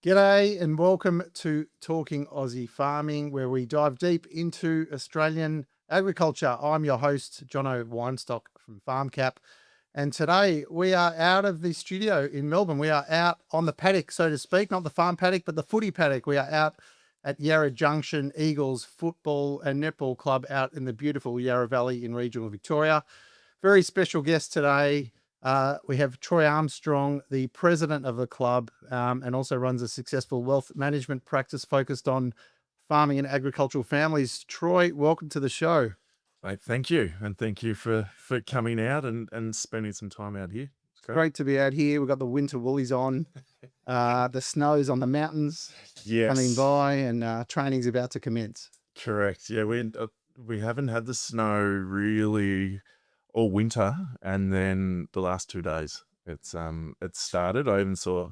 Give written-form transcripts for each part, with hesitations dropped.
G'day and welcome to Talking Aussie Farming, where we dive deep into Australian agriculture. I'm your host, Jono Weinstock from FarmCap. And today we are out of the studio in Melbourne. We are out on the paddock, so to speak, not the farm paddock, but the footy paddock. We are out at Yarra Junction Eagles Football and Netball Club out in the beautiful Yarra Valley in regional Victoria. Very special guest today. We have Troy Armstrong, the president of the club, and also runs a successful wealth management practice focused on farming and agricultural families. Troy, welcome to the show. Mate, thank you. And thank you for coming out and spending some time out here. It's Great to be out here. We've got the winter woolies on. The snow's on the mountains coming Yes, by, and training's about to commence. correct. Yeah, we haven't had the snow really all winter, and then the last 2 days it's started. I even saw,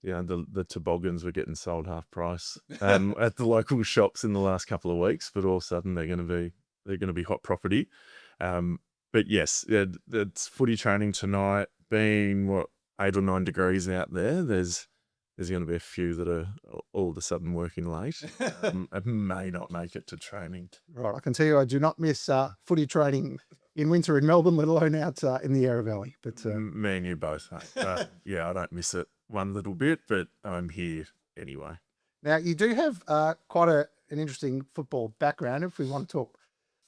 the toboggans were getting sold half price at the local shops in the last couple of weeks, but all of a sudden they're going to be hot property. But yes, it's footy training tonight. Being 8 or 9 degrees out there, there's going to be a few that are all of a sudden working late. I may not make it to training. Right, I can tell you I do not miss footy training in winter in Melbourne, let alone out in the Yarra Valley. But Me and you both, mate. Yeah, I don't miss it one little bit, but I'm here anyway. Now, you do have quite an interesting football background. If we want to talk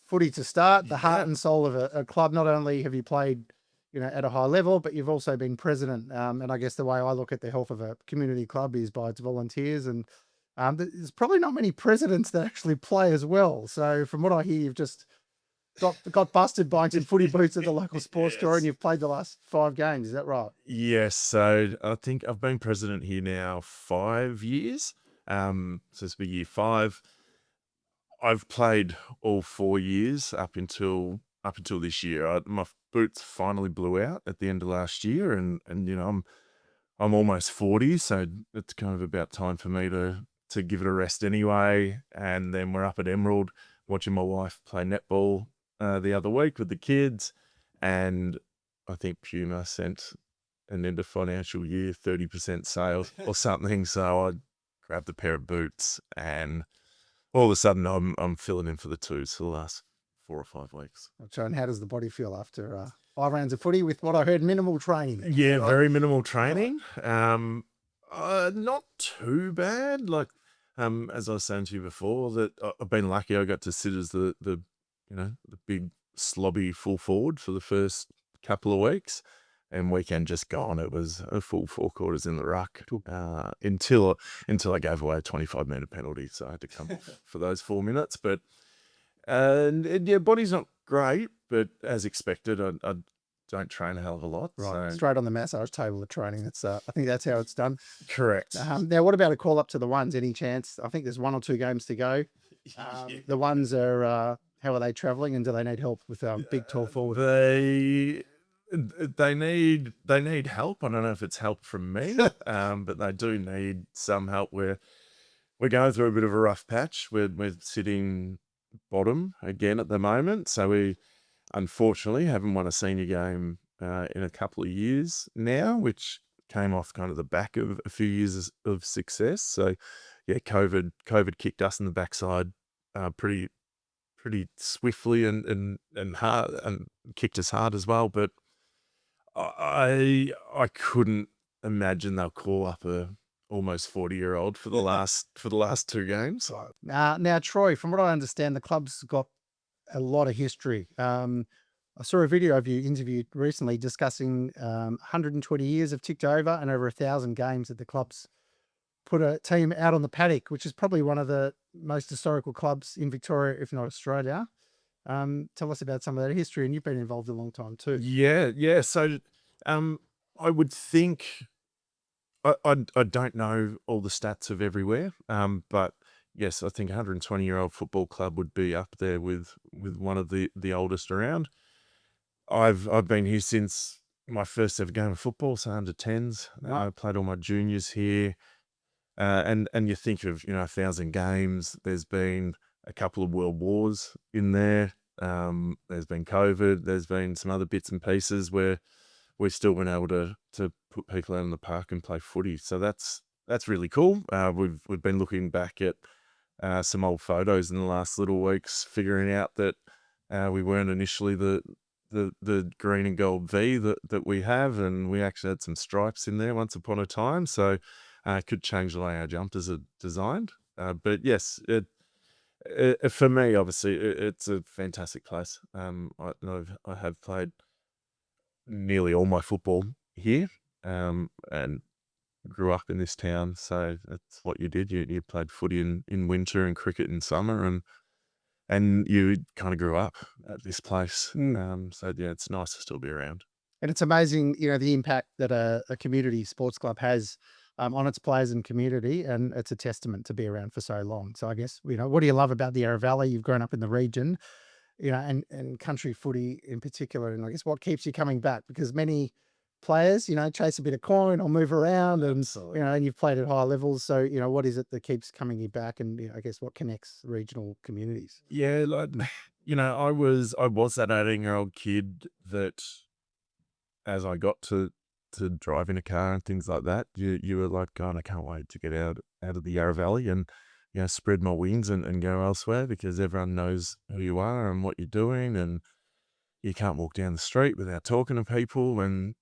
footy to start, the heart and soul of a club. Not only have you played, at a high level, but you've also been president. And I guess the way I look at the health of a community club is by its volunteers. And there's probably not many presidents that actually play as well. So from what I hear, you've just got busted buying some footy boots at the local sports store, and you've played the last 5 games. Is that right? Yes, so I think I've been president here now 5 years. So this will be year 5. I've played all 4 years up until this year. My boots finally blew out at the end of last year, and I'm almost 40, so it's kind of about time for me to give it a rest anyway. And then we're up at Emerald watching my wife play netball the other week with the kids, and I think Puma sent an end of financial year 30% sale or something. So I grabbed a pair of boots, and all of a sudden I'm filling in for the twos for the last 4 or 5 weeks. So, and how does the body feel after 5 rounds of footy with what I heard minimal training? Yeah, very minimal training. Not too bad. Like, as I was saying to you before, that I've been lucky. I got to sit as the big slobby full forward for the first couple of weeks, and weekend just gone. It was a full 4 quarters in the ruck until I gave away a 25-metre penalty, so I had to come off for those 4 minutes. But yeah, body's not great, but as expected, I don't train a hell of a lot. Right, So. straight on the massage table of training. That's I think that's how it's done. Correct. Now, what about a call up to the ones? Any chance? I think there's 1 or 2 games to go. The ones are how are they travelling, and do they need help with big tall forward? They need help. I don't know if it's help from me, but they do need some help. We're going through a bit of a rough patch. We're sitting bottom again at the moment, so we unfortunately haven't won a senior game in a couple of years now, which came off kind of the back of a few years of success. So yeah, COVID kicked us in the backside pretty swiftly and hard, and kicked us hard as well. But I couldn't imagine they'll call up a almost 40-year-old for the last 2 games. Now, Troy, from what I understand, the club's got a lot of history. I saw a video of you interviewed recently discussing 120 years have ticked over and over 1,000 games that the club's put a team out on the paddock, which is probably one of the most historical clubs in Victoria, if not Australia. Tell us about some of that history, and you've been involved a long time too. Yeah. So, I would think I don't know all the stats of everywhere, but yes, I think 120-year-old football club would be up there with one of the oldest around. I've been here since my first ever game of football, so under 10s. I played all my juniors here, and you think of 1,000 games. There's been a couple of world wars in there. There's been COVID. There's been some other bits and pieces where we've still been able to put people out in the park and play footy. So that's that's really cool. We've been looking back at some old photos in the last little weeks, figuring out that we weren't initially the green and gold V that we have, and we actually had some stripes in there once upon a time. So could change the way our jumpers are designed. But yes, for me, obviously, it's a fantastic place. I have played nearly all my football here, and grew up in this town, so that's what you did. You played footy in winter and cricket in summer, and you kind of grew up at this place. So yeah, it's nice to still be around. And it's amazing, the impact that a community sports club has on its players and community, and it's a testament to be around for so long. So I guess, what do you love about the Yarra Valley? You've grown up in the region, and country footy in particular, and I guess what keeps you coming back? Because many players, chase a bit of coin or move around, and Absolutely. and you've played at high levels. So what is it that keeps coming you back, and I guess what connects regional communities? Yeah, like I was that 18-year-old kid that, as I got to drive in a car and things like that, you were like, God, I can't wait to get out of the Yarra Valley and spread my wings and go elsewhere, because everyone knows who you are and what you're doing, and you can't walk down the street without talking to people. And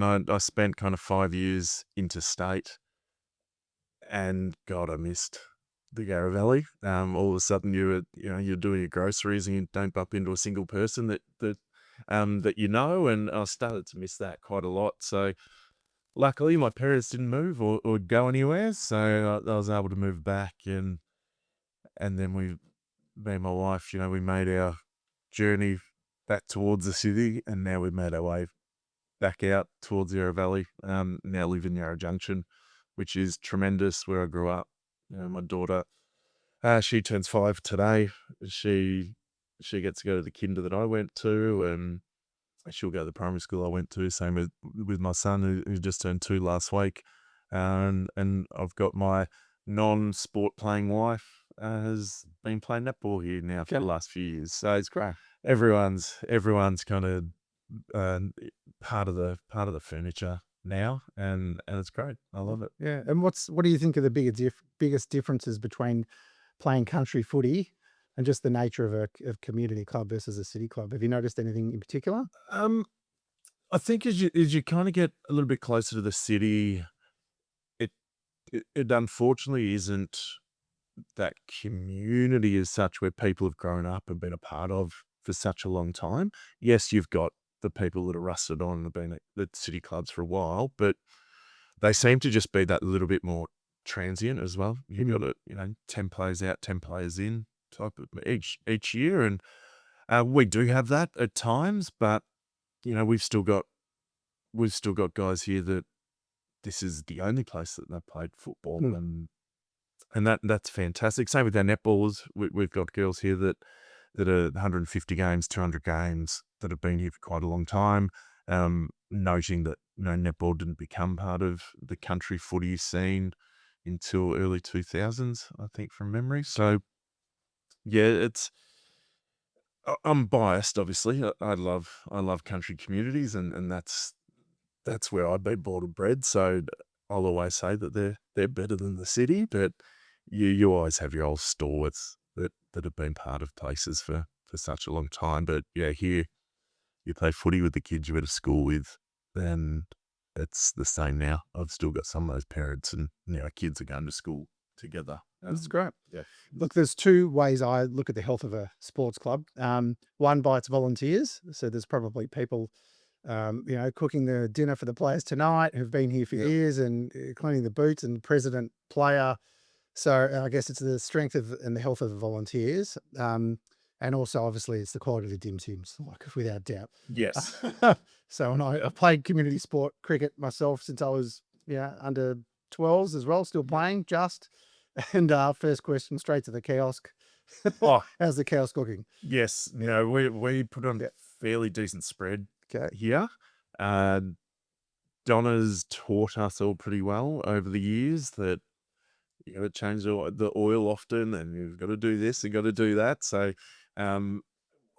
I spent kind of 5 years interstate, and God, I missed the Yarra Valley. All of a sudden, you're doing your groceries and you don't bump into a single person that and I started to miss that quite a lot. So luckily, my parents didn't move or go anywhere, so I was able to move back, and then me and my wife, we made our journey back towards the city, and now we've made our way back out towards Yarra Valley. Now live in Yarra Junction, which is tremendous, where I grew up. My daughter, she turns 5 today. She she gets to go to the kinder that I went to, and she'll go to the primary school I went to. Same with my son, who just turned 2 last week. And I've got my non-sport playing wife, has been playing netball here now for Okay, the last few years. So it's great. everyone's kind of uh, part of the furniture now, and it's great. I love it. Yeah, and what do you think are the biggest differences between playing country footy and just the nature of a community club versus a city club? Have you noticed anything in particular? Um, I think as you kind of get a little bit closer to the city, it it unfortunately isn't that community as such, where people have grown up and been a part of for such a long time. Yes, you've got the people that are rusted on and have been at the city clubs for a while, but they seem to just be that little bit more transient as well. You've got Mm. a 10 players out, 10 players in type of each year, and we do have that at times, but we've still got guys here that this is the only place that they've played football, Mm. and that's fantastic. Same with our netballers. We've got girls here that are 150 games, 200 games, that have been here for quite a long time. Noting that netball didn't become part of the country footy scene until early 2000s, I think, from memory. So yeah, I'm biased, obviously. I love country communities, and that's where I've been born and bred. So I'll always say that they're better than the city, but you always have your old stalwarts that have been part of places for such a long time. But yeah, here you play footy with the kids you went to school with, and it's the same now. I've still got some of those parents, and our kids are going to school together. That's great. Yeah. Look, there's two ways I look at the health of a sports club. One by its volunteers. So there's probably people, cooking the dinner for the players tonight who've been here for Yep. years, and cleaning the boots, and president, player. So I guess it's the strength of and the health of the volunteers. And also, obviously, it's the quality of the dim sims, like without doubt. Yes. So, and I played community sport cricket myself since I was, under 12s as well, still playing just. And first question, straight to the kiosk. Oh, How's the kiosk cooking? yes. We put on Yeah. fairly decent spread Okay. here. Uh, Donna's taught us all pretty well over the years that you got to change the oil often, and you've got to do this, and got to do that. So, um,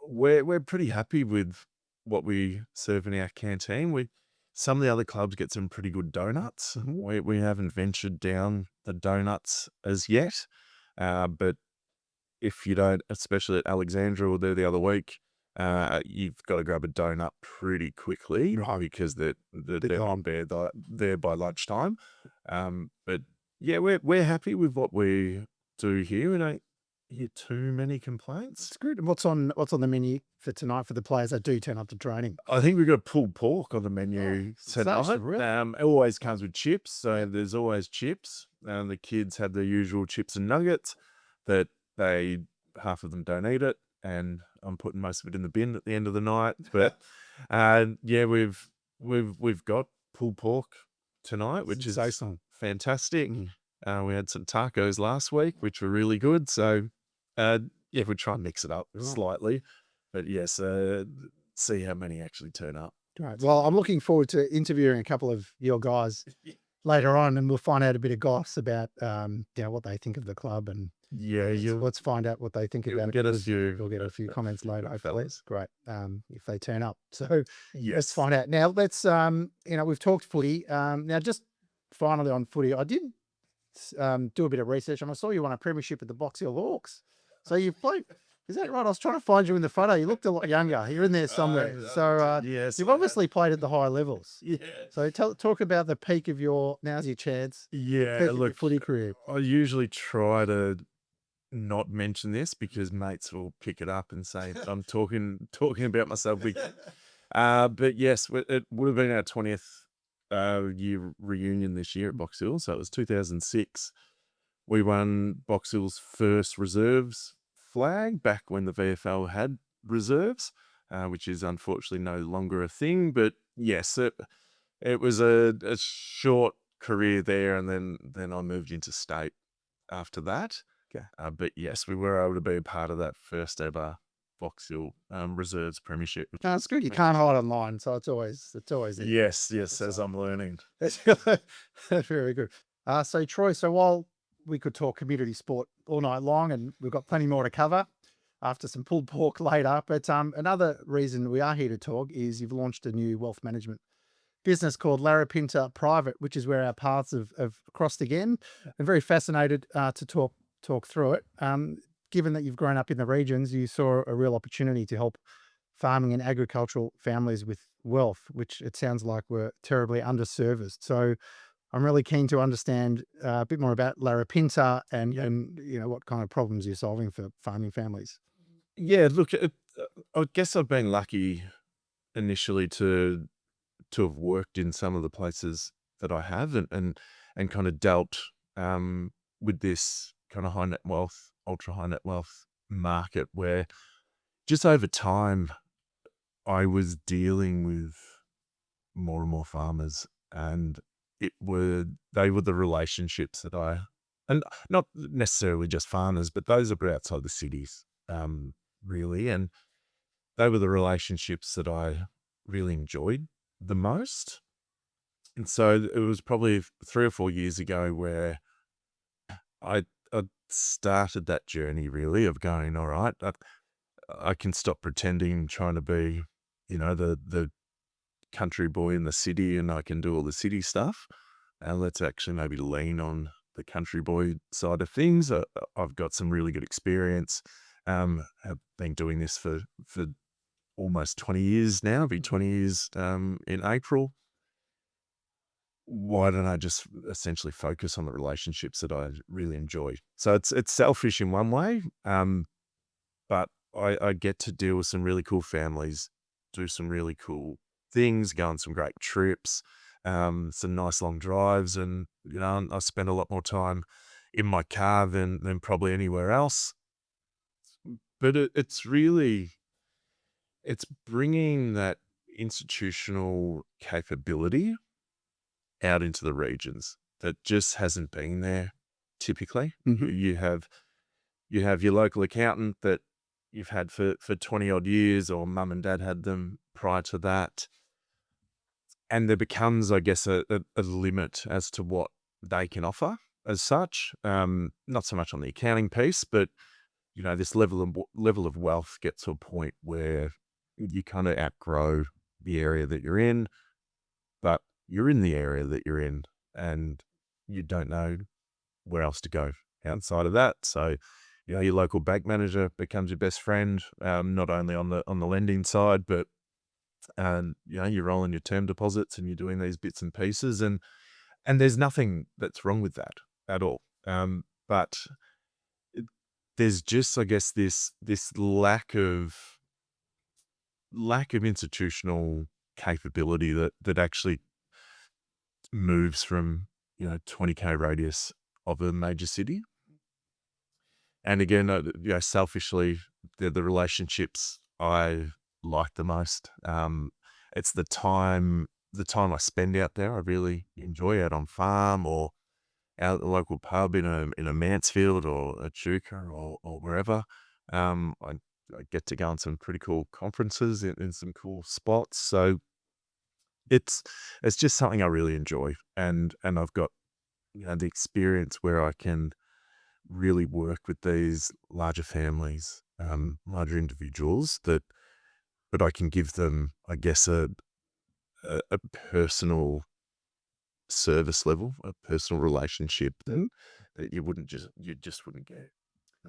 we're pretty happy with what we serve in our canteen. some of the other clubs get some pretty good donuts. We haven't ventured down the donuts as yet, but if you don't, especially at Alexandra, we'll do the other week, you've got to grab a donut pretty quickly because they're on there by lunchtime. But yeah, we're happy with what we do here. We don't hear too many complaints. It's good. And what's on the menu for tonight for the players that do turn up to training? I think we've got pulled pork on the menu tonight. It always comes with chips, so there's always chips. The kids have the usual chips and nuggets, but half of them don't eat it, and I'm putting most of it in the bin at the end of the night. But yeah, we've got pulled pork tonight, which is fantastic. We had some tacos last week, which were really good. So yeah, we try and mix it up slightly. But yes, see how many actually turn up. Right. Well, I'm looking forward to interviewing a couple of your guys later on, and we'll find out a bit of goss about what they think of the club, and let's find out what they think about it. We'll get a few comments later. Hopefully, great. If they turn up, so let's find out. Now let's we've talked footy. Now just finally on footy, I did do a bit of research, and I saw you won a premiership at the Box Hill Hawks. So you played. Is that right? I was trying to find you in the photo. You looked a lot younger. You're in there somewhere. So yes, you've obviously played at the higher levels. Yeah. So talk about the peak of now's your chance. Yeah, look, footy career. I usually try to not mention this because mates will pick it up and say I'm talking about myself. But yes, it would have been our 20th year reunion this year at Box Hill. So it was 2006. We won Box Hill's first reserves flag back when the VFL had reserves, which is unfortunately no longer a thing. But yes, it was a short career there, and then I moved into state after that. Okay. But yes, we were able to be a part of that first ever Box Hill reserves premiership. No, it's good. You can't hide online, so it's always there. Yes, as I'm learning. That's very good. So Troy, while we could talk community sport all night long, and we've got plenty more to cover after some pulled pork later. But another reason we are here to talk is you've launched a new wealth management business called Larapinta Private, which is where our paths have crossed again. I'm very fascinated to talk through it. Given that you've grown up in the regions, you saw a real opportunity to help farming and agricultural families with wealth, which it sounds like were terribly underserviced. So I'm really keen to understand a bit more about Larapinta and what kind of problems you're solving for farming families. Yeah, look, I guess I've been lucky initially to have worked in some of the places that I have and kind of dealt with this kind of high net wealth, ultra high net wealth market where just over time I was dealing with more and more farmers, and they were the relationships that and not necessarily just farmers, but those that were outside the cities, really. And they were the relationships that I really enjoyed the most. And so it was probably 3 or 4 years ago where I started that journey really of going, all right, I can stop pretending, trying to be, the country boy in the city, and I can do all the city stuff. And let's actually maybe lean on the country boy side of things. I've got some really good experience. I've been doing this for almost 20 years now. It'll be 20 years in April. Why don't I just essentially focus on the relationships that I really enjoy? So it's selfish in one way, but I get to deal with some really cool families, do some really cool things, go on some great trips, some nice long drives, and I spend a lot more time in my car than probably anywhere else. But it's bringing that institutional capability out into the regions that just hasn't been there typically. Mm-hmm. You have your local accountant that you've had for 20 odd years, or mum and dad had them prior to that. And there becomes, I guess, a limit as to what they can offer as such. Not so much on the accounting piece, but this level of wealth gets to a point where you kind of outgrow the area that you're in. but you're in the area that you're in, and you don't know where else to go outside of that. So, your local bank manager becomes your best friend, not only on the lending side, but you're rolling your term deposits and you're doing these bits and pieces, and there's nothing that's wrong with that at all. But it- there's just, I guess, this lack of institutional capability that actually moves from 20K radius of a major city. And again, selfishly, they're the relationships I like the most. It's the time I spend out there. I really enjoy out on farm or out at the local pub in a Mansfield or a Chuka or wherever. I get to go on some pretty cool conferences in some cool spots. So it's just something I really enjoy, and I've got the experience where I can really work with these larger families, larger individuals but I can give them, I guess, a personal service level, a personal relationship that you just wouldn't get.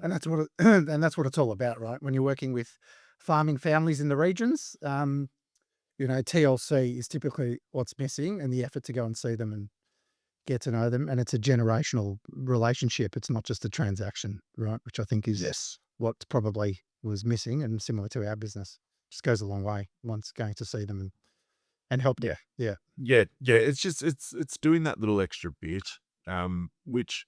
And that's what and that's what it's all about, right? When you're working with farming families in the regions, TLC is typically what's missing, and the effort to go and see them and get to know them. And it's a generational relationship. It's not just a transaction, right? Which I think is Yes. what probably was missing, and similar to our business. Just goes a long way once going to see them and help them. Yeah. Yeah. It's just it's doing that little extra bit, which,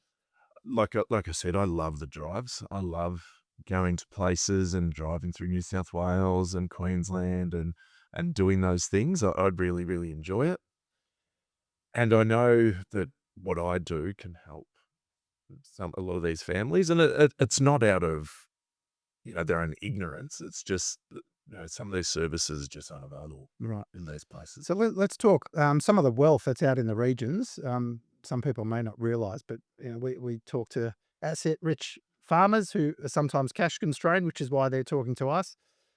like I said, I love the drives. I love going to places and driving through New South Wales and Queensland and doing those things. I'd really, really enjoy it. And I know that what I do can help a lot of these families, and it's not out of their own ignorance. It's just that, some of these services just aren't available Right. in these places. So let's talk some of the wealth that's out in the regions. Some people may not realise, but we talk to asset-rich farmers who are sometimes cash constrained, which is why they're talking to us.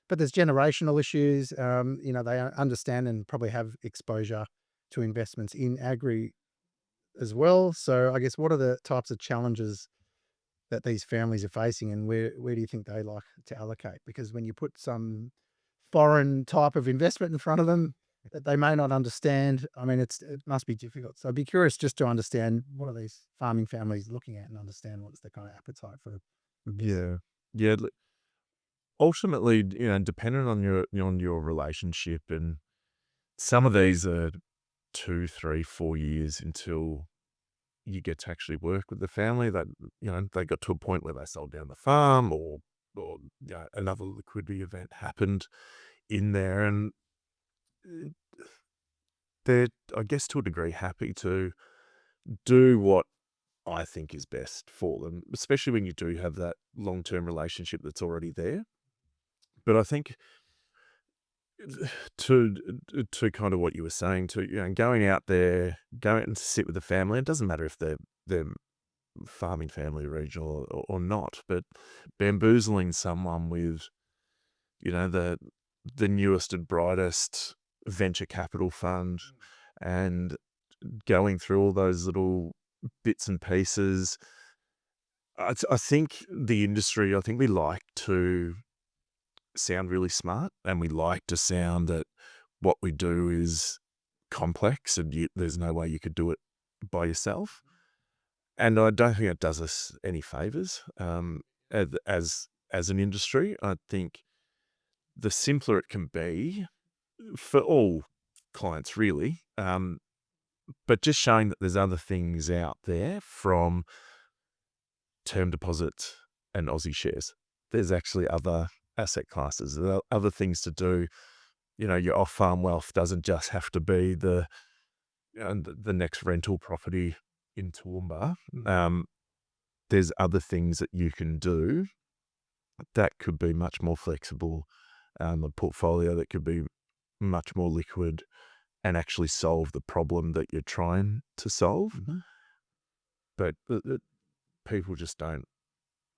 But there's generational issues. They understand and probably have exposure to investments in agri as well. So I guess what are the types of challenges that these families are facing, and where do you think they like to allocate? Because when you put some foreign type of investment in front of them that they may not understand, I mean, it must be difficult. So I'd be curious just to understand, what are these farming families looking at, and understand what's the kind of appetite for business. Yeah, yeah. Ultimately, depending on your relationship, and some of these are 2, 3, 4 years until you get to actually work with the family. That they got to a point where they sold down the farm, or another liquidity event happened in there, and uh, they're, I guess, to a degree, happy to do what I think is best for them, especially when you do have that long-term relationship that's already there. But I think to kind of what you were saying, to going out there, going and sit with the family. It doesn't matter if they're farming family, regional or not, but bamboozling someone with the newest and brightest venture capital fund, and going through all those little bits and pieces. I think the industry, I think we like to sound really smart, and we like to sound that what we do is complex, and there's no way you could do it by yourself. And I don't think it does us any favors, as an industry. I think the simpler it can be for all clients, really, but just showing that there's other things out there, from term deposits and Aussie shares. There's actually other asset classes, there are other things to do. Your off-farm wealth doesn't just have to be the next rental property in Toowoomba. There's other things that you can do that could be much more flexible, a portfolio that could be much more liquid and actually solve the problem that you're trying to solve. But people just don't,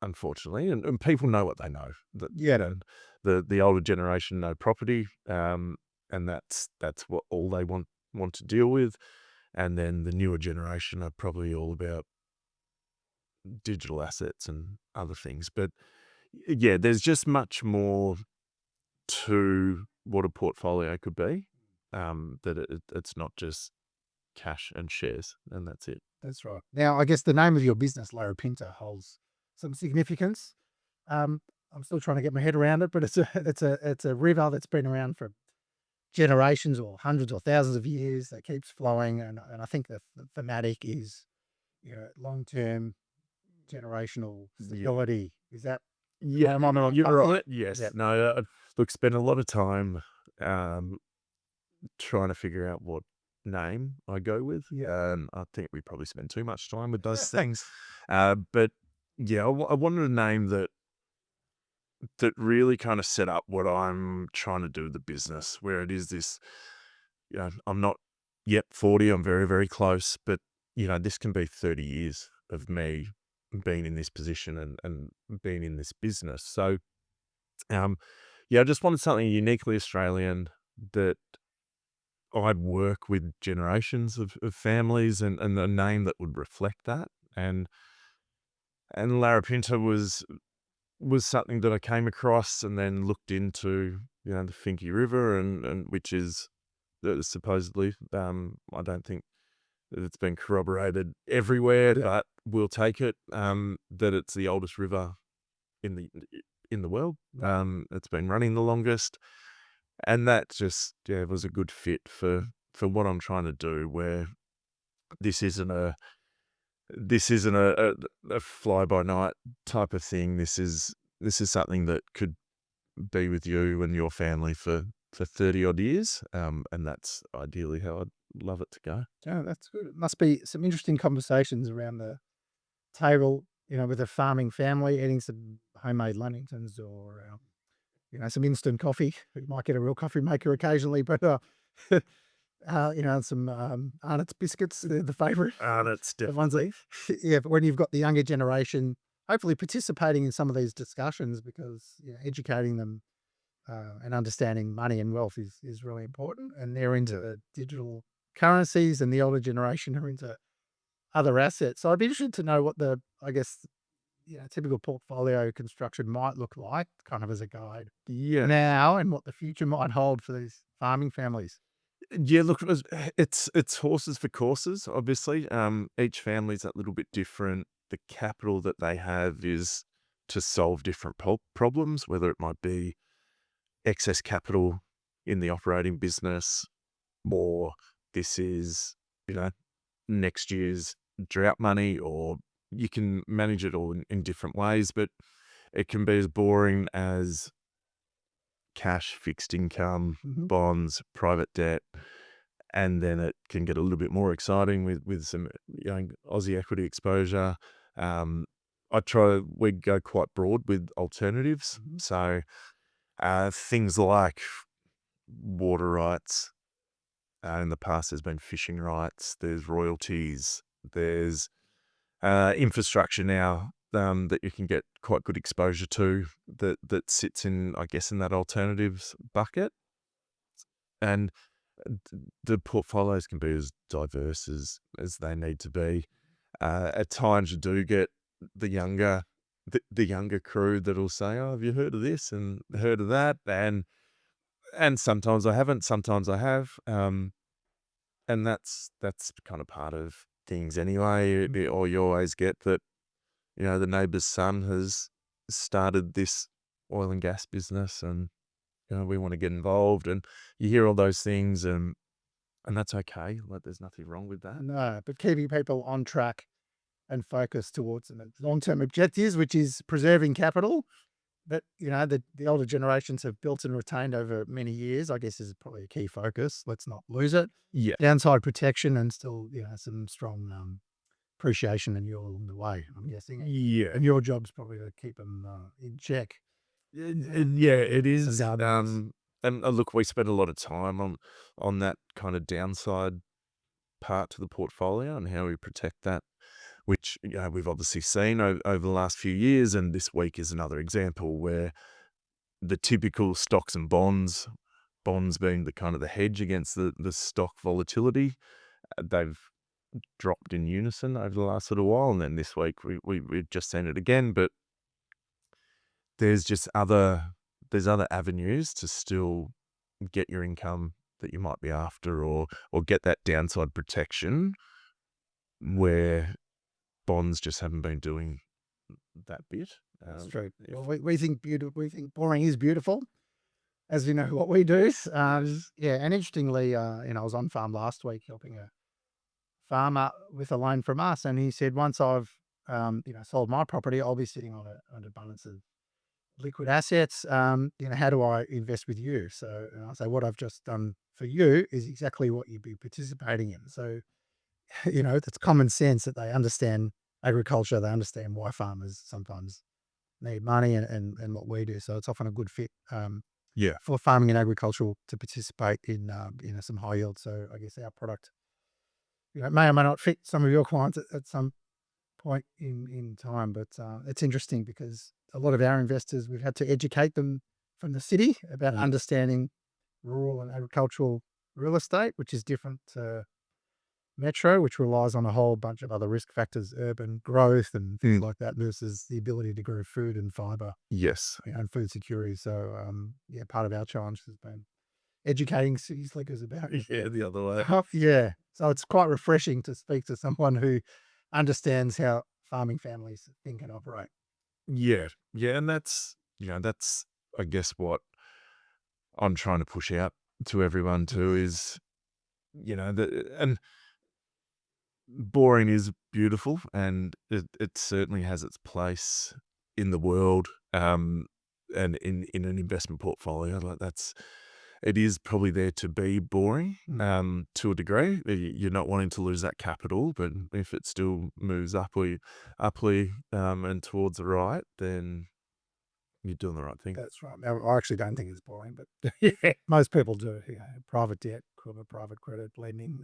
unfortunately, and people know what they know. That the older generation know property, and that's what all they want want to deal with. And then the newer generation are probably all about digital assets and other things. But yeah, there's just much more to what a portfolio could be. That it's not just cash and shares, and that's it. That's right. Now, I guess the name of your business, Larapinta, holds some significance. I'm still trying to get my head around it, but it's a river that's been around for generations or hundreds or thousands of years that keeps flowing, and I think the thematic is, long term generational Yeah, stability. Is that yeah, am I on the right you're path? right. Yeah, Yes, no. Look, spend a lot of time um, trying to figure out what name I go with. yeah, I think we probably spend too much time with those things. But yeah, I wanted a name that really kind of set up what I'm trying to do with the business, where it is this, I'm not yet 40, I'm very, very close, but, this can be 30 years of me being in this position and being in this business. So, um, yeah, I just wanted something uniquely Australian that I'd work with generations of families and a name that would reflect that. And Larapinta was something that I came across and then looked into, the Finke River and which is supposedly, I don't think that it's been corroborated everywhere, yeah. but we'll take it, that it's the oldest river in the world. Right. It's been running the longest, and that just, yeah, was a good fit for what I'm trying to do, where this isn't a a fly by night type of thing. This is something that could be with you and your family for 30 odd years. And that's ideally how I'd love it to go. Oh, that's good. It must be some interesting conversations around the table, with a farming family eating some homemade lamingtons or some instant coffee. You might get a real coffee maker occasionally, but some Arnott's biscuits, they're the favourite. And it's The ones that, yeah. But when you've got the younger generation, hopefully participating in some of these discussions, because educating them and understanding money and wealth is really important. And they're into the digital currencies, and the older generation are into other assets. So I'd be interested to know what I guess, typical portfolio construction might look like, kind of as a guide yeah. now, and what the future might hold for these farming families. Yeah, look, it's horses for courses, obviously. Each family's a little bit different. The capital that they have is to solve different problems, whether it might be excess capital in the operating business, or this is, you know, next year's drought money, or you can manage it all in different ways, but it can be as boring as cash, fixed income, Hmm. bonds, private debt, and then it can get a little bit more exciting with some Aussie equity exposure. Um, we go quite broad with alternatives, Hmm. so things like water rights. In the past, there's been fishing rights. There's royalties. There's infrastructure now that you can get quite good exposure to. That sits in, I guess, in that alternatives bucket. And the portfolios can be as diverse as they need to be. At times, you do get the younger the younger crew that'll say, "Oh, have you heard of this and heard of that?" And sometimes I haven't, sometimes I have. And that's kind of part of things anyway. Or you always get that, the neighbour's son has started this oil and gas business, and we want to get involved, and you hear all those things, and that's okay. Like, there's nothing wrong with that. No, but keeping people on track and focused towards the long-term objectives, which is preserving capital that, the older generations have built and retained over many years, I guess, is probably a key focus. Let's not lose it. Yeah, Downside protection, and still, some strong appreciation in you along the way, I'm guessing. yeah, And your job's probably to keep them in check. yeah. It Some is. guardrails. And look, we spend a lot of time on that kind of downside part to the portfolio and how we protect that, which we've obviously seen over the last few years, and this week is another example where the typical stocks and bonds bonds being the kind of the hedge against the stock volatility. They've dropped in unison over the last little while, and then this week we've just seen it again. But there's just other avenues to still get your income that you might be after, or get that downside protection where bonds just haven't been doing that bit. That's true. Well, we think we think boring is beautiful, as we know what we do. Yeah, and interestingly, I was on farm last week helping a farmer with a loan from us, and he said once I've sold my property, I'll be sitting on an abundance of liquid assets. How do I invest with you? So I say what I've just done for you is exactly what you'd be participating in. So that's common sense that they understand agriculture, they understand why farmers sometimes need money and what we do. So it's often a good fit Yeah. for farming and agricultural to participate in some high yield. So I guess our product may or may not fit some of your clients at some point in time, but it's interesting because a lot of our investors, we've had to educate them from the city about understanding rural and agricultural real estate, which is different to metro, which relies on a whole bunch of other risk factors, urban growth and things like that, versus the ability to grow food and fiber Yes. and food security. So part of our challenge has been educating city slickers about Yeah, the other way. yeah. So it's quite refreshing to speak to someone who understands how farming families think and operate. Yeah. Yeah, and that's I guess what I'm trying to push out to everyone too is, and boring is beautiful, and it certainly has its place in the world, and in an investment portfolio. Like it is probably there to be boring, to a degree. You're not wanting to lose that capital, but if it still moves uply, and towards the right, then you're doing the right thing. That's right. I actually don't think it's boring, but yeah, most people do. Private debt, private credit, lending.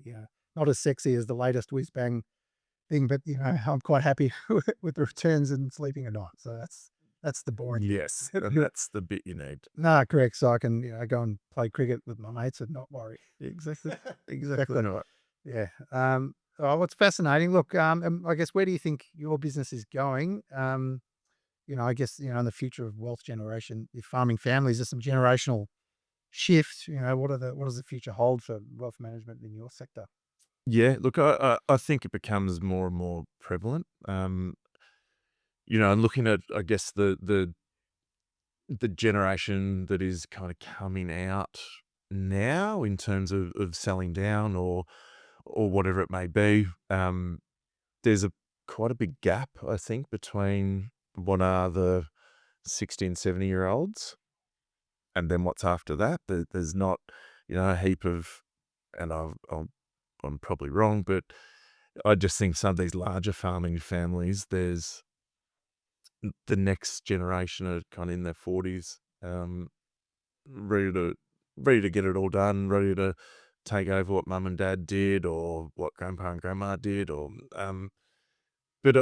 Not as sexy as the latest whiz bang thing, but I'm quite happy with the returns and sleeping at night. So that's the boring. Yes, and that's the bit you need. No, correct. So I can go and play cricket with my mates and not worry. Exactly, Exactly. right. Yeah. What's fascinating. Look, I guess where do you think your business is going? I guess in the future of wealth generation, if farming families, there's some generational shifts. What does the future hold for wealth management in your sector? Yeah, look, I think it becomes more and more prevalent. And looking at, I guess, the generation that is kind of coming out now in terms of selling down, or whatever it may be, there's quite a big gap, I think, between what are the 60 and 70-year-olds and then what's after that. There's not, a heap of, and I'm probably wrong, but I just think some of these larger farming families, there's the next generation are kind of in their 40s, ready to get it all done, ready to take over what mum and dad did, or what grandpa and grandma did, or but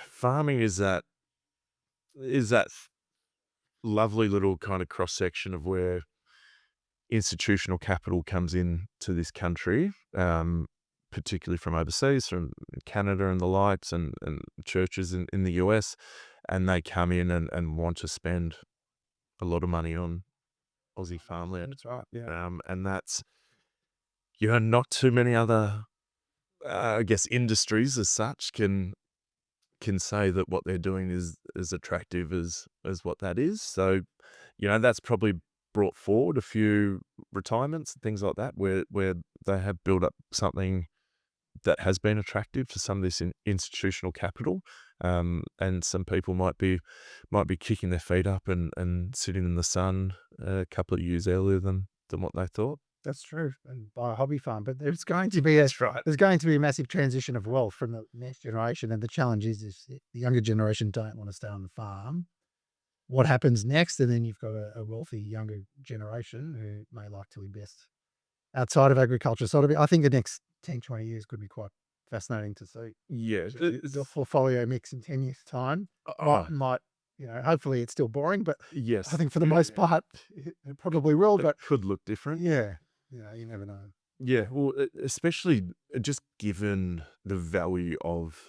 farming is that lovely little kind of cross section of where institutional capital comes in to this country, particularly from overseas, from Canada and the likes, and churches in the US, and they come in and want to spend a lot of money on Aussie farmland. That's right. Yeah. And that's, not too many other, I guess, industries as such can say that what they're doing is as attractive as what that is. So, that's probably brought forward a few retirements and things like that, where they have built up something that has been attractive to some of this institutional capital, and some people might be kicking their feet up and sitting in the sun a couple of years earlier than what they thought. That's true, and buy a hobby farm. But there's going to be there's going to be a massive transition of wealth from the next generation, and the challenge is if the younger generation don't want to stay on the farm, what happens next? And then you've got a wealthy younger generation who may like to invest outside of agriculture. So I think the next 10, 20 years could be quite fascinating to see. Yeah, The portfolio mix in 10 years' time uh, might hopefully it's still boring, but I Yes, think for the most part, it probably will. it But could look different. yeah, you never know. Yeah, well, especially just given the value of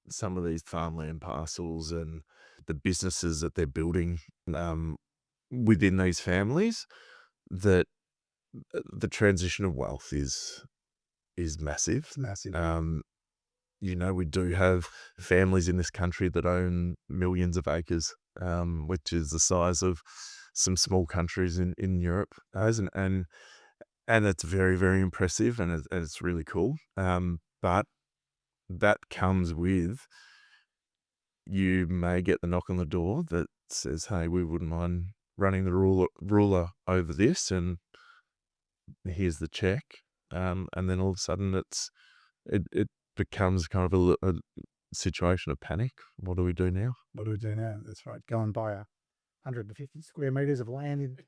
some of these farmland parcels and the businesses that they're building um, within these families, that the transition of wealth is massive. It's massive. We do have families in this country that own millions of acres, which is the size of some small countries in Europe, and it's very, very impressive, and it's really cool. But that comes with, you may get the knock on the door that says, "Hey, we wouldn't mind running the ruler over this, and here's the check." And then all of a sudden, it becomes kind of a situation of panic. What do we do now? What do we do now? That's right. Go and buy 150 square meters of land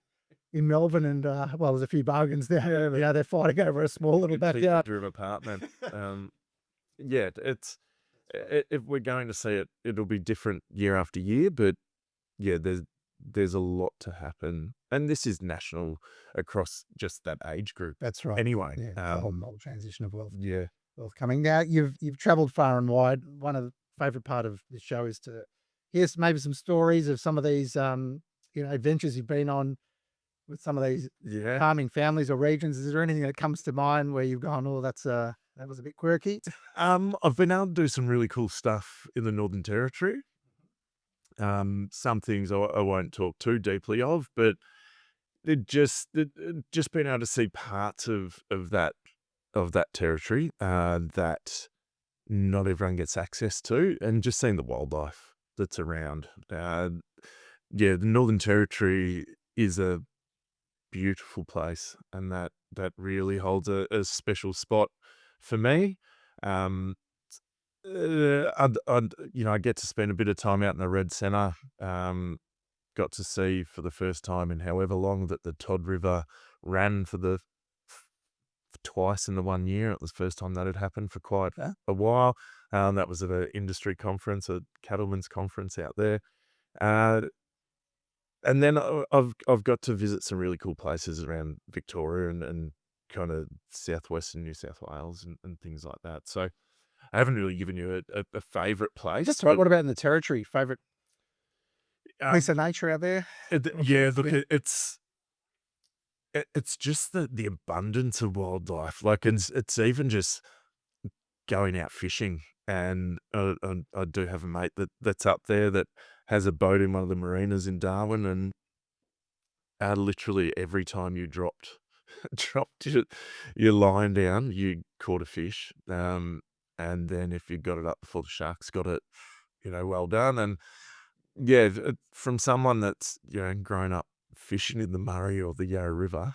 in Melbourne, and well, there's a few bargains there. They're fighting over a small little backyard. Two-bedroom apartment. Yeah, if we're going to see it, it'll be different year after year, but yeah, there's a lot to happen, and this is national across just that age group. That's right. Anyway, Yeah, the whole transition of wealth. yeah, Wealth coming now. You've travelled far and wide. One of the favourite part of the show is to hear maybe some stories of some of these adventures you've been on with some of these yeah. farming families or regions. Is there anything that comes to mind where you've gone, oh, that was a bit quirky? I've been able to do some really cool stuff in the Northern Territory. Some things I won't talk too deeply of, but just being able to see parts of that territory that not everyone gets access to, and just seeing the wildlife that's around. Yeah, the Northern Territory is a beautiful place, and that really holds a special spot for me. Um, I get to spend a bit of time out in the Red Centre. Got to see for the first time in however long that the Todd River ran for twice in the 1 year. It was the first time that had happened for quite a while. That was at an industry conference, a cattlemen's conference out there. And then I've got to visit some really cool places around Victoria and kind of southwestern New South Wales and things like that. So I haven't really given you a favourite place. That's right. What about in the Territory? Favourite Um, place of nature out there? yeah, look, it's just the abundance of wildlife. Like it's even just going out fishing, and I do have a mate that's up there that has a boat in one of the marinas in Darwin, and literally every time you dropped your line down, you caught a fish. And then if you got it up before the sharks got it, well done. And yeah, from someone that's grown up fishing in the Murray or the Yarra River,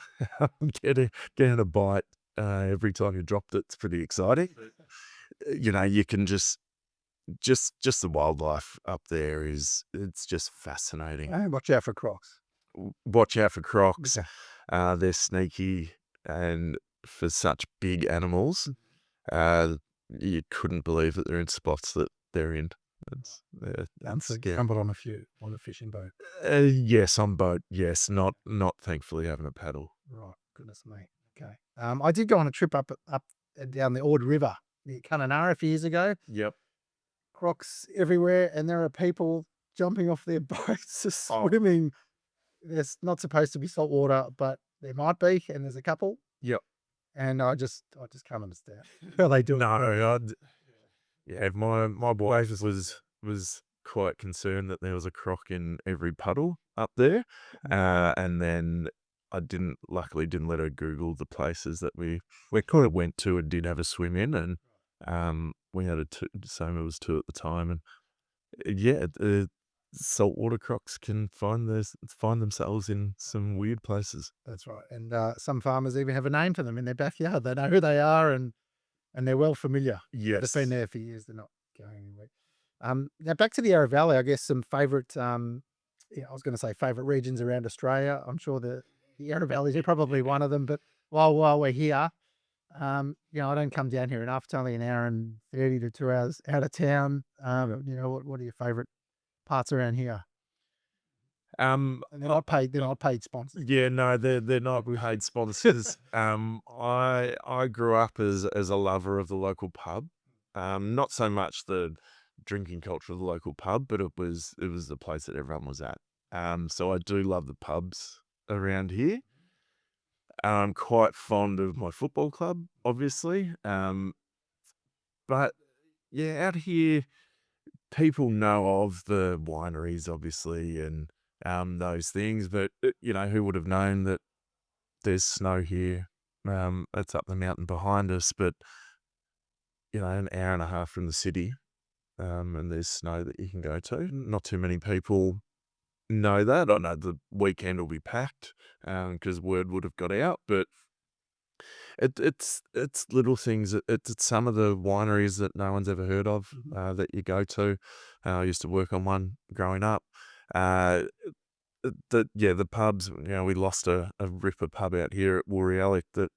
getting a bite every time you dropped it's pretty exciting. You can just the wildlife up there it's just fascinating. Watch out for crocs. Watch out for crocs. They're sneaky, and for such big animals, you couldn't believe that they're in spots that they're in. That's scary. Stumbled on a few on a fishing boat. Yes, on boat. Yes, not thankfully having a paddle. Right, goodness me. Okay. I did go on a trip up and down the Ord River near Kununurra a few years ago. Yep. Crocs everywhere, and there are people jumping off their boats, just swimming. There's not supposed to be salt water, but there might be, and there's a couple. Yep. And I just can't understand how they do it. No, yeah, my wife was quite concerned that there was a croc in every puddle up there, and then I luckily didn't let her Google the places that we kind of went to and did have a swim in, and we had Soma was 2 at the time, and yeah, saltwater crocs can find themselves in some weird places. That's right. And some farmers even have a name for them in their backyard. They know who they are, and they're well familiar. Yes. They've been there for years. They're not going anywhere. Now back to the Yarra Valley, I guess some favourite, I was going to say favourite regions around Australia. I'm sure the Yarra Valley is probably one of them. But while we're here, I don't come down here enough. It's only an hour and 30 to 2 hours out of town. What are your favourite parts around here? And they're not paid. They're not paid sponsors. Yeah, no, they're not paid sponsors. I grew up as a lover of the local pub. Not so much the drinking culture of the local pub, but it was the place that everyone was at. So I do love the pubs around here. I'm quite fond of my football club, obviously. But yeah, out here, people know of the wineries, obviously, and those things. But who would have known that there's snow here? It's up the mountain behind us, but an hour and a half from the city, and there's snow that you can go to. Not too many people know that. I know the weekend will be packed because word would have got out, but it's little things. It's some of the wineries that no one's ever heard of that you go to. I used to work on one growing up. Uh, the pubs. We lost a ripper pub out here at Wooriellic that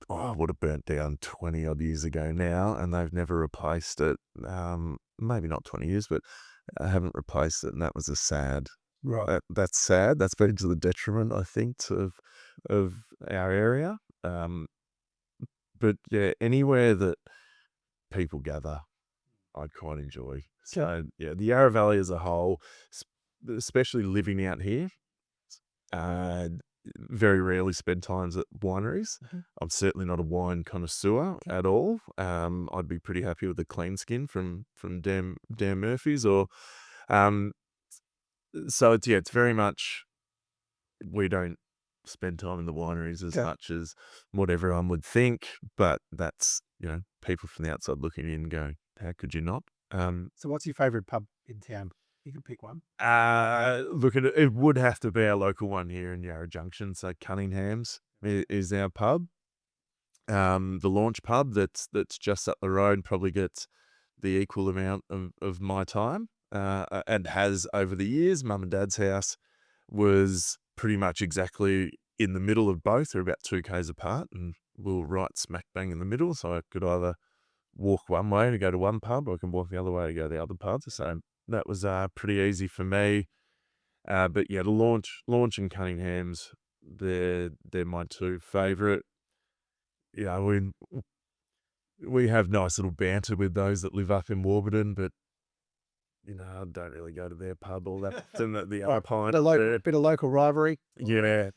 would have burnt down 20 odd years ago now, and they've never replaced it. Maybe not 20 years, but I haven't replaced it, and that was a sad. Right. That's sad. That's been to the detriment, I think, of our area. But yeah, anywhere that people gather, I'd quite enjoy. So yeah, the Yarra Valley as a whole, especially living out here, uh, very rarely spend times at wineries. I'm certainly not a wine connoisseur at all. I'd be pretty happy with a clean skin from Dan Murphy's or, um, so it's very much we don't spend time in the wineries as much as what everyone would think, but that's people from the outside looking in going, how could you not? So what's your favourite pub in town? You can pick one. Look at it would have to be our local one here in Yarra Junction. So Cunningham's is our pub. The launch pub that's just up the road probably gets the equal amount of my time, and has over the years. Mum and Dad's house was pretty much exactly in the middle of both. They're about 2 k's apart, and we were right smack bang in the middle. So I could either walk one way to go to one pub, or I can walk the other way to go to the other pub. So that was pretty easy for me. But yeah, the launch and Cunningham's, they're my two favourite. Yeah, we have nice little banter with those that live up in Warburton, but I don't really go to their pub all that often. The other pint, Bit of local rivalry. yeah.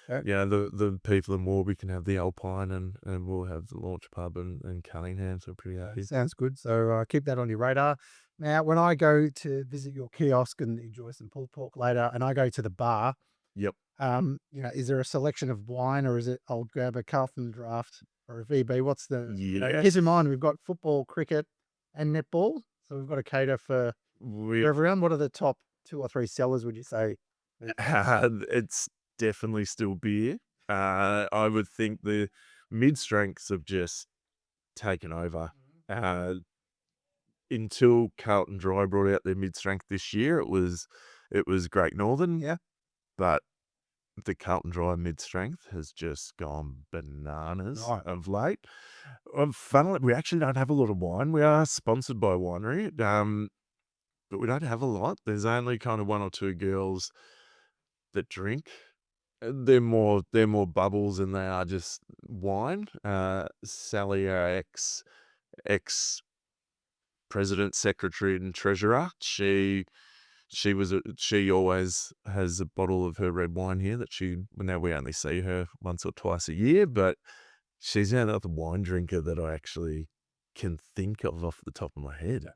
Okay. Yeah, the people in Warby can have the Alpine, and we'll have the launch pub and Cunningham. So pretty happy. Sounds good. So keep that on your radar. Now, when I go to visit your kiosk and enjoy some pulled pork later, and I go to the bar, Yep. is there a selection of wine, or is it I'll grab a Carlton draft or a VB? What's the? Yeah. Keep in mind we've got football, cricket, and netball, so we've got to cater for everyone. What are the top 2 or 3 sellers? Would you say? It's definitely still beer. I would think the mid strengths have just taken over. Until Carlton Dry brought out their mid strength this year, it was Great Northern. Yeah. But the Carlton Dry mid strength has just gone bananas Right. of late. Funnily, we actually don't have a lot of wine. We are sponsored by a winery, but we don't have a lot. There's only kind of 1 or 2 girls that drink. They're more bubbles than they are just wine. Sally, our ex president, secretary, and treasurer, she always has a bottle of her red wine here that now we only see her once or twice a year, but she's another wine drinker that I actually can think of off the top of my head.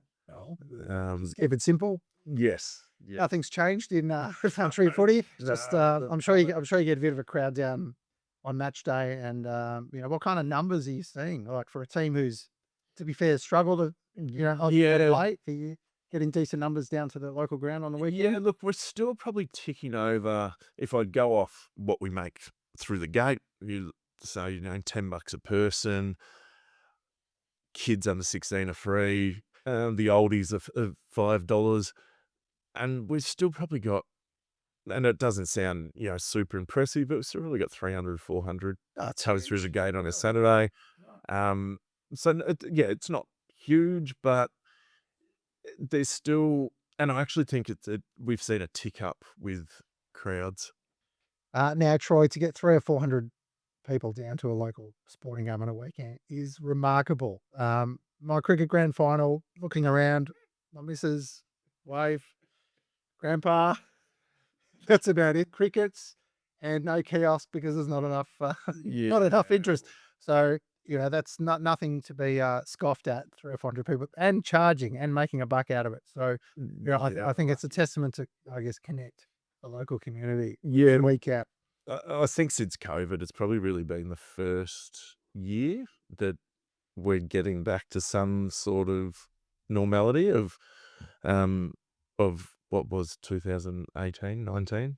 Just keep it simple. Yes. Yeah. Nothing's changed in country footy. Just I'm sure you get a bit of a crowd down on match day, and what kind of numbers are you seeing? Like for a team who's, to be fair, struggled to late, are you getting decent numbers down to the local ground on the weekend? Yeah, look, we're still probably ticking over. If I go off what we make through the gate, so $10 a person, kids under 16 are free, the oldies are $5, and we've still probably got, and it doesn't sound super impressive, but we've still really got 300, 400 coming through the gate on a Saturday. So it's not huge, but there's still And I actually think we've seen a tick up with crowds. Now, Troy, to get 300 or 400 people down to a local sporting game on a weekend is remarkable. My cricket grand final, looking around, my missus, wave, grandpa, that's about it. Crickets and no kiosk because there's not enough, not enough interest. So, that's nothing to be scoffed at, 300 or 400 people, and charging and making a buck out of it. So, I think it's a testament to, I guess, connect the local community. Yeah. Week out. I think since COVID, it's probably really been the first year that we're getting back to some sort of normality of what was 2018, 19.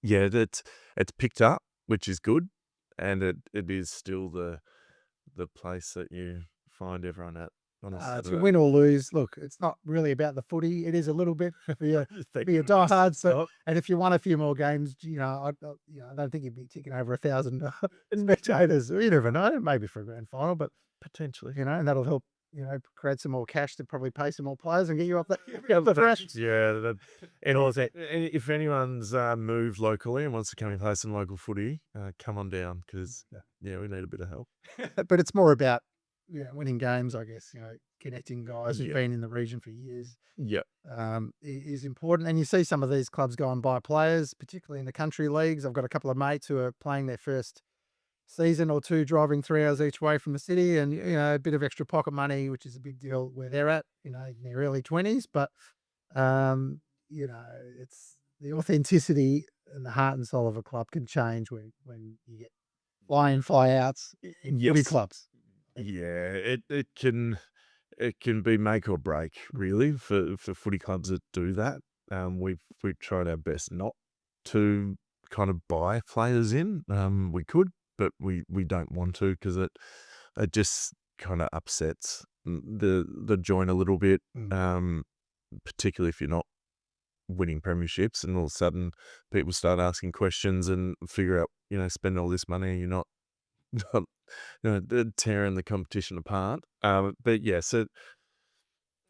Yeah, it's picked up, which is good, and it is still the place that you find everyone at on a To Saturday. win or lose, look, it's not really about the footy. It is a little bit for your diehards. So, and if you won a few more games, I don't think you'd be ticking over 1,000 spectators. You never know, maybe for a grand final, but potentially, and that'll help, create some more cash to probably pay some more players and get you up the fresh. Yeah, and also, if anyone's moved locally and wants to come and play some local footy, come on down because we need a bit of help. But it's more about winning games, I guess. Connecting guys who've been in the region for years. Yeah, Is important. And you see some of these clubs go and buy players, particularly in the country leagues. I've got a couple of mates who are playing their first season or two, driving 3 hours each way from the city, and a bit of extra pocket money, which is a big deal where they're at, in their early 20s. But it's the authenticity and the heart and soul of a club can change when you get fly in, fly outs in footy clubs. Yeah, it can be make or break really for footy clubs that do that. We've tried our best not to kind of buy players in. We could, but we don't want to because it just kind of upsets the joint a little bit. Particularly if you're not winning premierships and all of a sudden people start asking questions and figure out, spend all this money and you're not tearing the competition apart. But yes,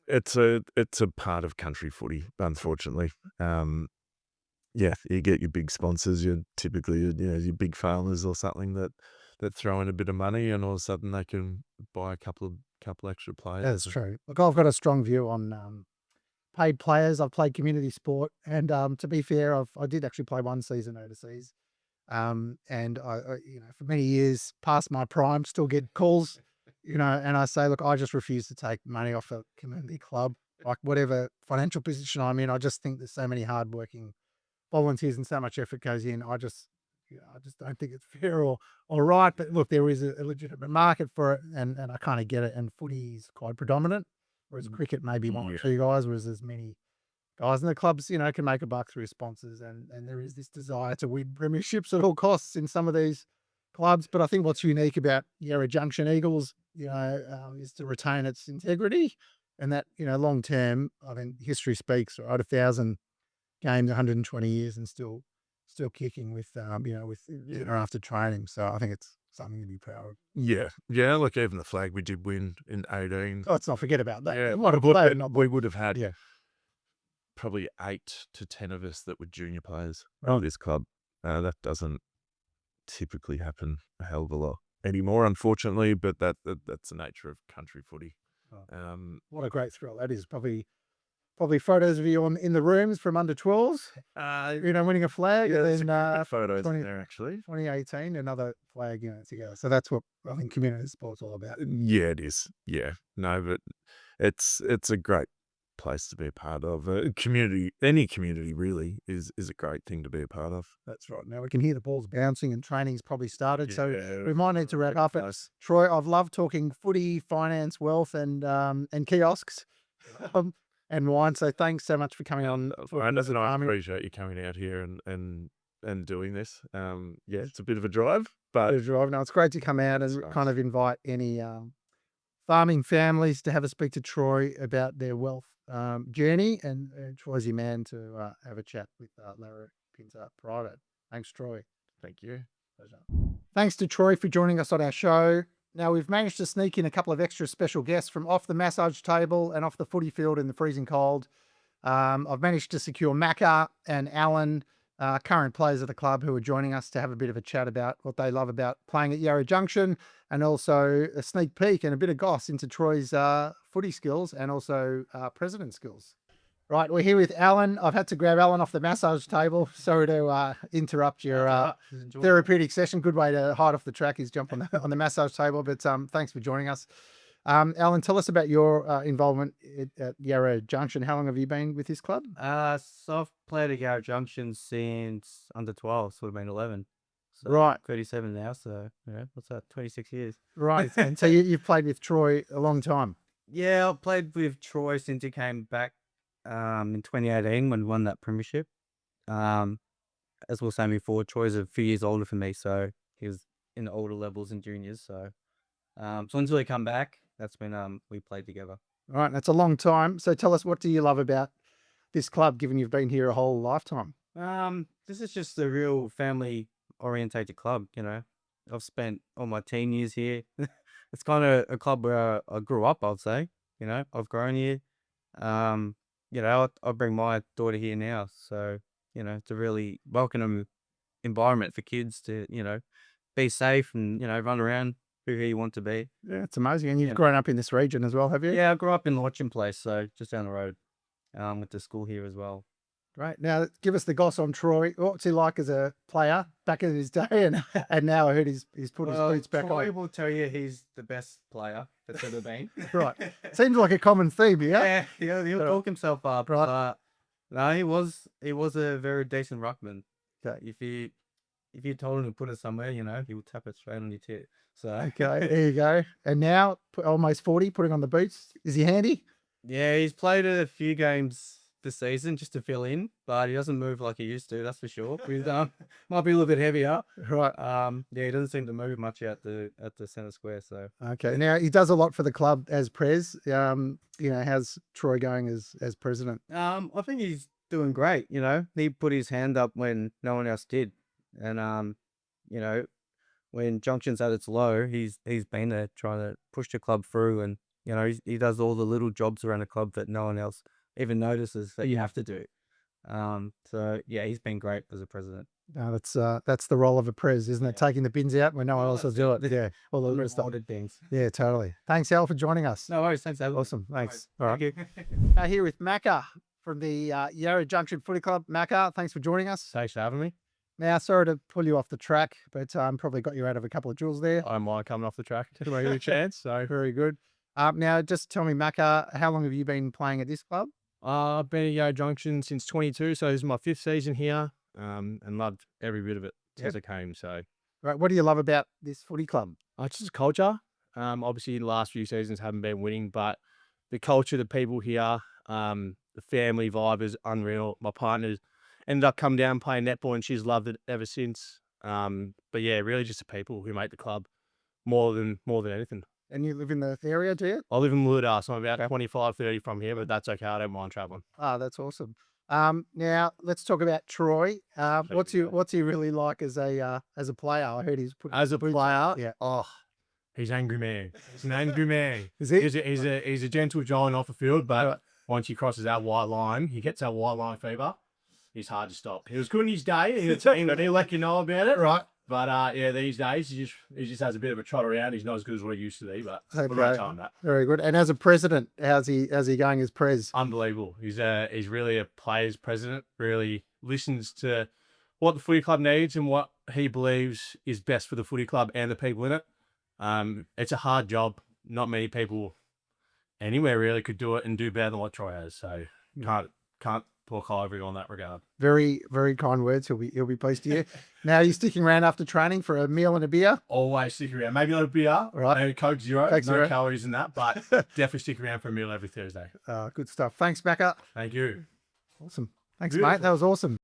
it's a part of country footy, unfortunately. You get your big sponsors, you're typically your big farmers or something that throw in a bit of money, and all of a sudden they can buy a couple extra players. That's true. Look, I've got a strong view on paid players. I've played community sport, and to be fair, I did actually play one season overseas. And I for many years past my prime, still get calls, and I say, look, I just refuse to take money off a community club, like whatever financial position I'm in. I just think there's so many hardworking volunteers and so much effort goes in. I just don't think it's fair or right. But look, there is a legitimate market for it, and I kind of get it. And footy is quite predominant, whereas cricket maybe one or two guys, whereas there's many guys, and the clubs, can make a buck through sponsors, and there is this desire to win premierships at all costs in some of these clubs. But I think what's unique about Yarra Junction Eagles, is to retain its integrity, and that, long term, I mean, history speaks, right? 1,000 games, 120 years, and still kicking with, after training. So I think it's something to be proud of. Yeah. Look, even the flag we did win in 18. Let's not forget about that. Yeah, we would have had probably 8 to 10 of us that were junior players on this club. That doesn't typically happen a hell of a lot anymore, unfortunately, but that's the nature of country footy. What a great thrill that is. Probably photos of you in the rooms from under 12s, winning a flag. Yeah, and then photos there actually. 2018, another flag, together. So that's what I think community sport's all about. Yeah, it is. Yeah, no, but it's a great place to be a part of. Community, any community really is a great thing to be a part of. That's right. Now we can hear the balls bouncing and training's probably started. So we might need to wrap up. Troy, I've loved talking footy, finance, wealth, and kiosks. And wine. So thanks so much for coming on. I appreciate you coming out here and doing this. It's a bit of a drive, but no, it's great to come out and kind of invite any farming families to have a speak to Troy about their wealth journey, and Troy's your man to have a chat with Larapinta Private. Thanks, Troy. Thank you. Pleasure. Thanks to Troy for joining us on our show. Now, we've managed to sneak in a couple of extra special guests from off the massage table and off the footy field in the freezing cold. I've managed to secure Macca and Alan, current players of the club, who are joining us to have a bit of a chat about what they love about playing at Yarra Junction, and also a sneak peek and a bit of goss into Troy's footy skills and also president skills. Right, we're here with Alan. I've had to grab Alan off the massage table. Sorry to interrupt your therapeutic session. Good way to hide off the track is jump on the massage table. But thanks for joining us. Alan, tell us about your involvement at Yarra Junction. How long have you been with this club? So I've played at Yarra Junction since under 12, so would have been 11. So Right. 37 now, so what's that, 26 years. Right, and so you've played with Troy a long time. Yeah, I've played with Troy since he came back in 2018 when we won that Premiership. As we were saying before, Troy's a few years older than me, so he was in the older levels in juniors. So until he come back, that's when we played together. All right, that's a long time. So tell us, what do you love about this club, given you've been here a whole lifetime? This is just a real family-orientated club, I've spent all my teen years here. It's kind of a club where I grew up, I'd say. I've grown here. I bring my daughter here now, so it's a really welcoming environment for kids to be safe and run around who you want to be. Yeah, it's amazing. And you've grown up in this region as well, have you? Yeah, I grew up in the Watching Place, so just down the road. Went to school here as well. Great. Now, give us the goss on Troy. What's he like as a player back in his day, and now I heard he's put his boots back Troy on. will tell you he's the best player that's ever been. Right. Seems like a common theme, yeah? Yeah, he'll talk himself up. Right. No, he was a very decent ruckman. Okay. If you told him to put it somewhere, he would tap it straight on your tit. So Okay, there you go. And now, almost 40, putting on the boots. Is he handy? yeah, he's played a few games this season just to fill in, but he doesn't move like he used to. That's for sure. He's might be a little bit heavier. Right. Yeah, he doesn't seem to move much at the centre square. So Okay. Now, he does a lot for the club as pres. How's Troy going as president? I think he's doing great. He put his hand up when no one else did, and when Junction's at its low, he's been there trying to push the club through, and he does all the little jobs around the club that no one else even notices that you have to do. So yeah, he's been great as a president. No, that's the role of a pres, isn't it? Taking the bins out when no one else will do it. Yeah, all the little stuff. Unrewarded things. Yeah, totally. Thanks, Al, for joining us. No worries. Thanks, Alan. Awesome. Thanks. All Thank right. you. Here with Macca from the Yarra Junction Footy Club. Macca, thanks for joining us. Thanks for having me. Now, sorry to pull you off the track, but probably got you out of a couple of drills there. I don't mind coming off the track to make it a chance. So Very good. Now, just tell me, Macca, how long have you been playing at this club? I've been at Yarra Junction since 22, so this is my 5th season here, and loved every bit of it since I came. So Right. What do you love about this footy club? it's just culture. Obviously, the last few seasons haven't been winning, but the culture, the people here, the family vibe is unreal. My partner ended up coming down playing netball, and she's loved it ever since. But yeah, really just the people who make the club more than anything. And you live in the area, do you? I live in Ludar, so I'm about 25, 30 from here, but that's okay. I don't mind traveling. Ah, that's awesome. Now let's talk about Troy. What's he really like as a player? I heard he's put As a player, Yeah. oh, he's angry man. He's an angry man. Is he? He's a gentle giant off the field, but Right. once he crosses that white line, he gets that white line fever. He's hard to stop. He was good in his day. He'll let you know about it. Right. But yeah, these days he just has a bit of a trot around. He's not as good as what he used to be, but Okay. we're not telling that. Very good. And as a president, how's he going as pres? Unbelievable. He's really a players president. Really listens to what the footy club needs and what he believes is best for the footy club and the people in it. It's a hard job. Not many people anywhere really could do it and do better than what Troy has. So can't talk high over you on that regard. Very, very kind words. He'll be pleased to hear. Now, are you sticking around after training for a meal and a beer? Always stick around. Maybe not a beer, Right. maybe Coke Zero. Coke no Zero. calories in that, but definitely stick around for a meal every Thursday. Good stuff. Thanks, Macca. Thank you. Awesome. Thanks, Beautiful. mate. That was awesome.